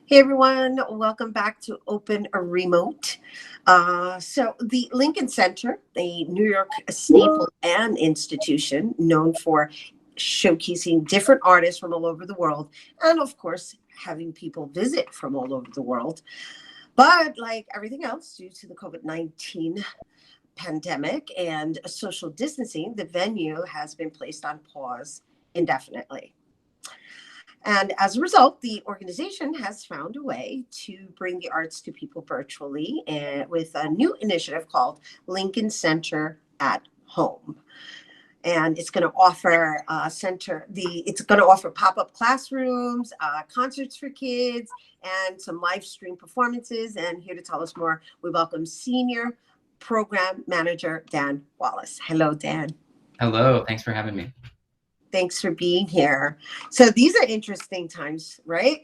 Hey everyone, welcome back to Open a Remote. So the Lincoln Center, a New York staple and institution known for showcasing different artists from all over the world, and of course, having people visit from all over the world. But like everything else, due to the COVID-19 pandemic and social distancing, the venue has been placed on pause indefinitely. And as a result, the organization has found a way to bring the arts to people virtually and with a new initiative called Lincoln Center at Home. And it's going to offer it's going to offer pop-up classrooms, concerts for kids, and some live stream performances. And here to tell us more, we welcome Senior Program Manager Dan Wallace. Hello, Dan. Hello, thanks for having me. Thanks for being here. So these are interesting times, right?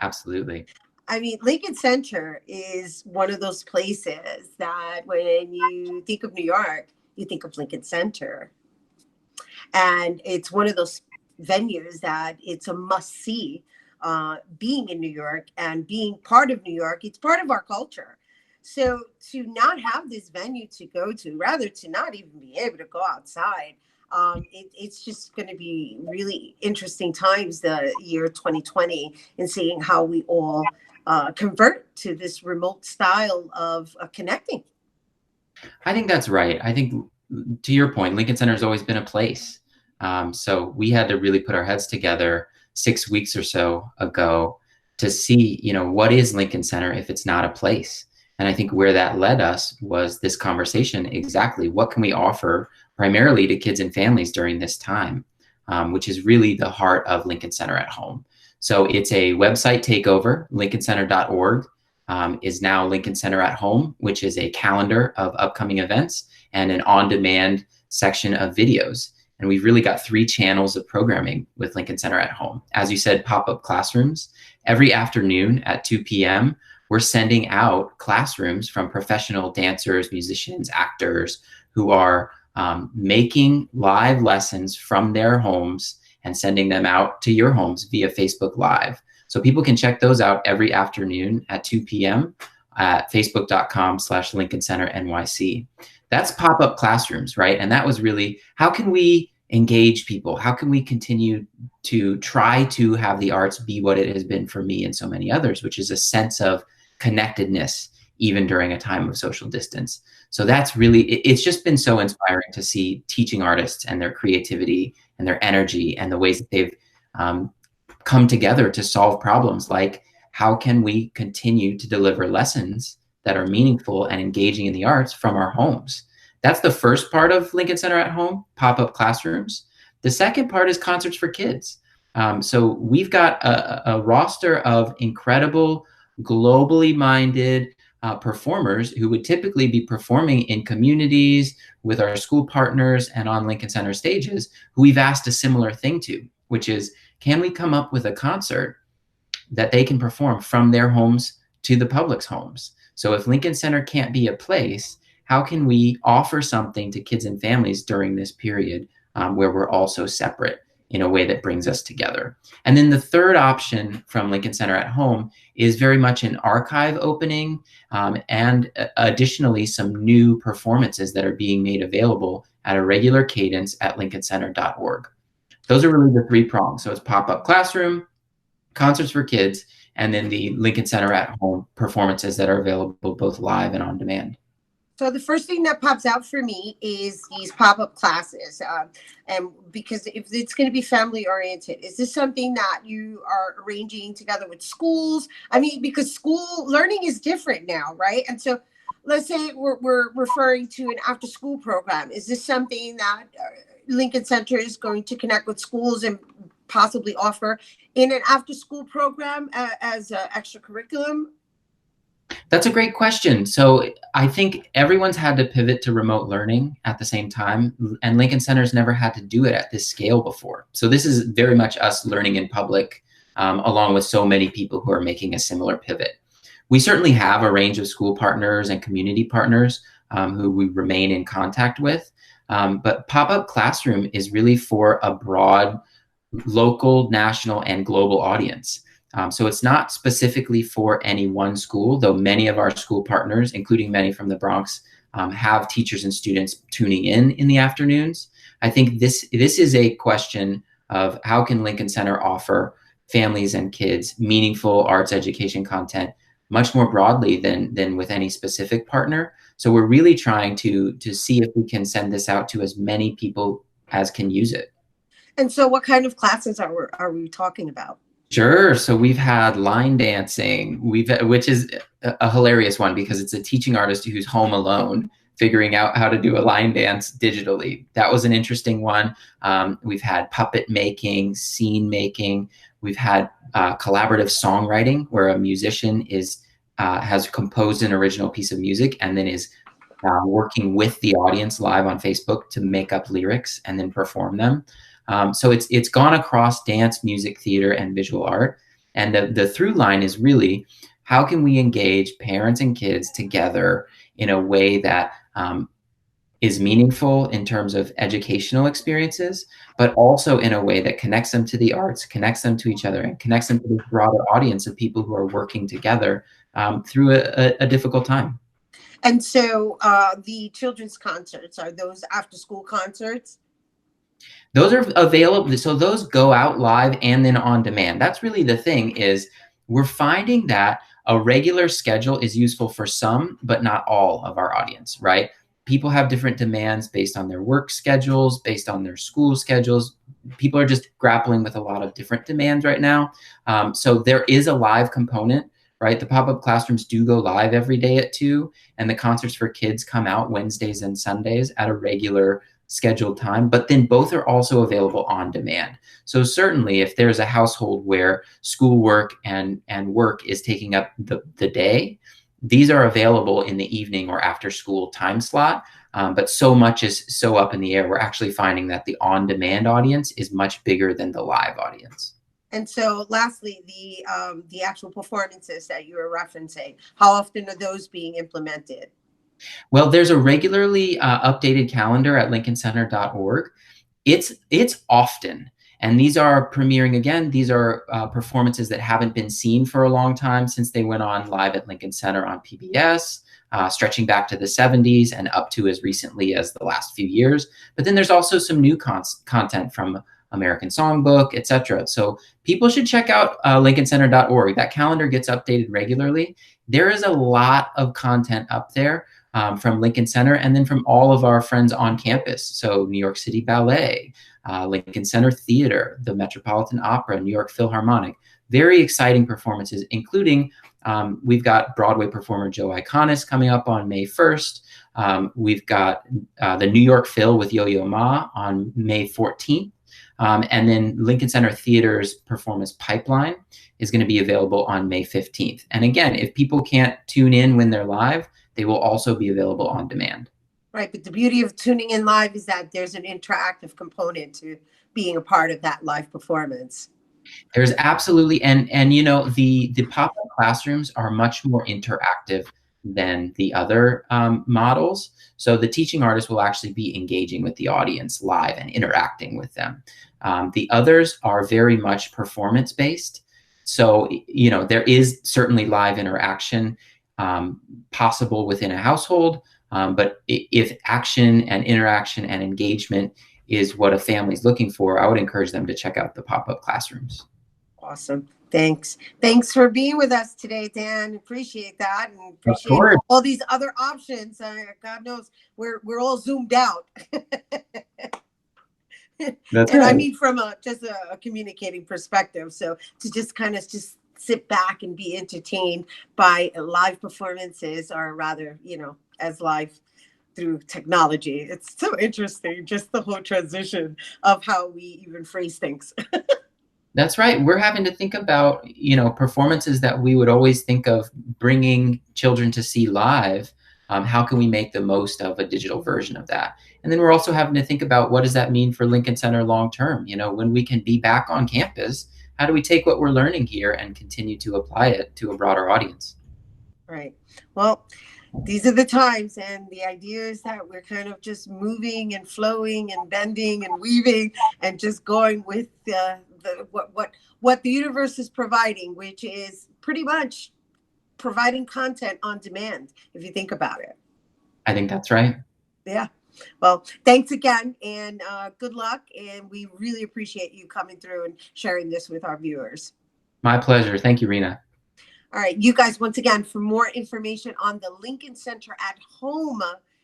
Absolutely. I mean, Lincoln Center is one of those places that when you think of New York, you think of Lincoln Center. And it's one of those venues that it's a must see. Being in New York and being part of New York, it's part of our culture. So to not have this venue to go to, rather to not even be able to go outside, it's just going to be really interesting times, the year 2020, and seeing how we all convert to this remote style of connecting. I think that's right. I think, to your point, Lincoln Center has always been a place. So we had to really put our heads together 6 weeks or so ago to see, what is Lincoln Center if it's not a place? And I think where that led us was this conversation. Exactly, what can we offer primarily to kids and families during this time, which is really the heart of Lincoln Center at Home. So it's a website takeover. lincolncenter.org is now Lincoln Center at Home, which is a calendar of upcoming events and an on-demand section of videos. And we've really got 3 channels of programming with Lincoln Center at Home. As you said, pop-up classrooms. Every afternoon at 2 p.m., we're sending out classrooms from professional dancers, musicians, actors who are making live lessons from their homes and sending them out to your homes via Facebook Live. So people can check those out every afternoon at 2 p.m. at facebook.com/Lincoln Center NYC. That's pop-up classrooms, right? And that was really, how can we engage people? How can we continue to try to have the arts be what it has been for me and so many others, which is a sense of connectedness, even during a time of social distance. So that's really, it's just been so inspiring to see teaching artists and their creativity and their energy and the ways that they've come together to solve problems, like how can we continue to deliver lessons that are meaningful and engaging in the arts from our homes. That's the first part of Lincoln Center at Home, pop-up classrooms. The second part is concerts for kids. So we've got a roster of incredible, globally minded performers who would typically be performing in communities with our school partners and on Lincoln Center stages, who we've asked a similar thing to, which is, can we come up with a concert that they can perform from their homes to the public's homes? So if Lincoln Center can't be a place, how can we offer something to kids and families during this period where we're also separate in a way that brings us together? And then the third option from Lincoln Center at Home is very much an archive opening and additionally some new performances that are being made available at a regular cadence at lincolncenter.org. Those are really the 3 prongs. So it's pop-up classroom, concerts for kids, and then the Lincoln Center at Home performances that are available both live and on demand. So the first thing that pops out for me is these pop-up classes. And because if it's going to be family oriented, is this something that you are arranging together with schools? I mean, because school learning is different now, right? And so let's say we're referring to an after school program. Is this something that Lincoln Center is going to connect with schools and possibly offer in an after school program as an extra curriculum? That's a great question. So I think everyone's had to pivot to remote learning at the same time, and Lincoln Center's never had to do it at this scale before. So this is very much us learning in public, along with so many people who are making a similar pivot. We certainly have a range of school partners and community partners who we remain in contact with, but Pop-Up Classroom is really for a broad local, national, and global audience. So it's not specifically for any one school, though many of our school partners, including many from the Bronx, have teachers and students tuning in the afternoons. I think this is a question of how can Lincoln Center offer families and kids meaningful arts education content much more broadly than with any specific partner. So we're really trying to see if we can send this out to as many people as can use it. And so what kind of classes are we talking about? Sure. So we've had line dancing, which is a hilarious one because it's a teaching artist who's home alone figuring out how to do a line dance digitally. That was an interesting one. We've had puppet making, scene making. We've had collaborative songwriting where a musician has composed an original piece of music and then is working with the audience live on Facebook to make up lyrics and then perform them. So it's gone across dance, music, theater, and visual art. And the through line is really how can we engage parents and kids together in a way that is meaningful in terms of educational experiences, but also in a way that connects them to the arts, connects them to each other, and connects them to this broader audience of people who are working together through a difficult time. And so the children's concerts, are those after school concerts? Those are available. So those go out live and then on demand. That's really the thing is we're finding that a regular schedule is useful for some, but not all of our audience, right? People have different demands based on their work schedules, based on their school schedules. People are just grappling with a lot of different demands right now. So there is a live component, right? The pop-up classrooms do go live every day at 2, and the concerts for kids come out Wednesdays and Sundays at a regular scheduled time, but then both are also available on demand. So certainly if there's a household where schoolwork and work is taking up the day, these are available in the evening or after school time slot. But so much is so up in the air. We're actually finding that the on-demand audience is much bigger than the live audience. And so lastly, the actual performances that you were referencing, how often are those being implemented? Well, there's a regularly updated calendar at lincolncenter.org. It's often, and these are premiering again. These are performances that haven't been seen for a long time since they went on live at Lincoln Center on PBS, stretching back to the 70s and up to as recently as the last few years. But then there's also some new content from American Songbook, etc. So people should check out lincolncenter.org. That calendar gets updated regularly. There is a lot of content up there. From Lincoln Center and then from all of our friends on campus. So New York City Ballet, Lincoln Center Theater, the Metropolitan Opera, New York Philharmonic. Very exciting performances, including we've got Broadway performer Joe Iconis coming up on May 1st. We've got the New York Phil with Yo-Yo Ma on May 14th. And then Lincoln Center Theater's performance Pipeline is going to be available on May 15th. And again, if people can't tune in when they're live, they will also be available on demand. Right, but the beauty of tuning in live is that there's an interactive component to being a part of that live performance. There's absolutely, and you know, the pop-up classrooms are much more interactive than the other models. So the teaching artist will actually be engaging with the audience live and interacting with them. The others are very much performance-based. So, you know, there is certainly live interaction possible within a household, but if action and interaction and engagement is what a family is looking for, I would encourage them to check out the pop-up classrooms. Awesome. Thanks for being with us today, Dan. Appreciate that, and appreciate all these other options. God knows we're all zoomed out. That's and right. I mean from just a communicating perspective. So to just kind of just sit back and be entertained by live performances, or rather, you know, as live through technology. It's so interesting, just the whole transition of how we even phrase things. That's right. We're having to think about, you know, performances that we would always think of bringing children to see live. How can we make the most of a digital version of that? And then we're also having to think about what does that mean for Lincoln Center long term? You know, when we can be back on campus, how do we take what we're learning here and continue to apply it to a broader audience? Right. Well, these are the times, and the idea is that we're kind of just moving and flowing and bending and weaving and just going with the what the universe is providing, which is pretty much providing content on demand, if you think about it. I think that's right. Yeah. Well, thanks again, and good luck. And we really appreciate you coming through and sharing this with our viewers. My pleasure. Thank you, Rhina. All right, you guys, once again, for more information on the Lincoln Center at Home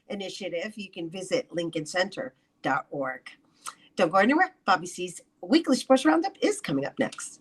initiative, you can visit lincolncenter.org. Don't go anywhere. Bobby C's Weekly Sports Roundup is coming up next.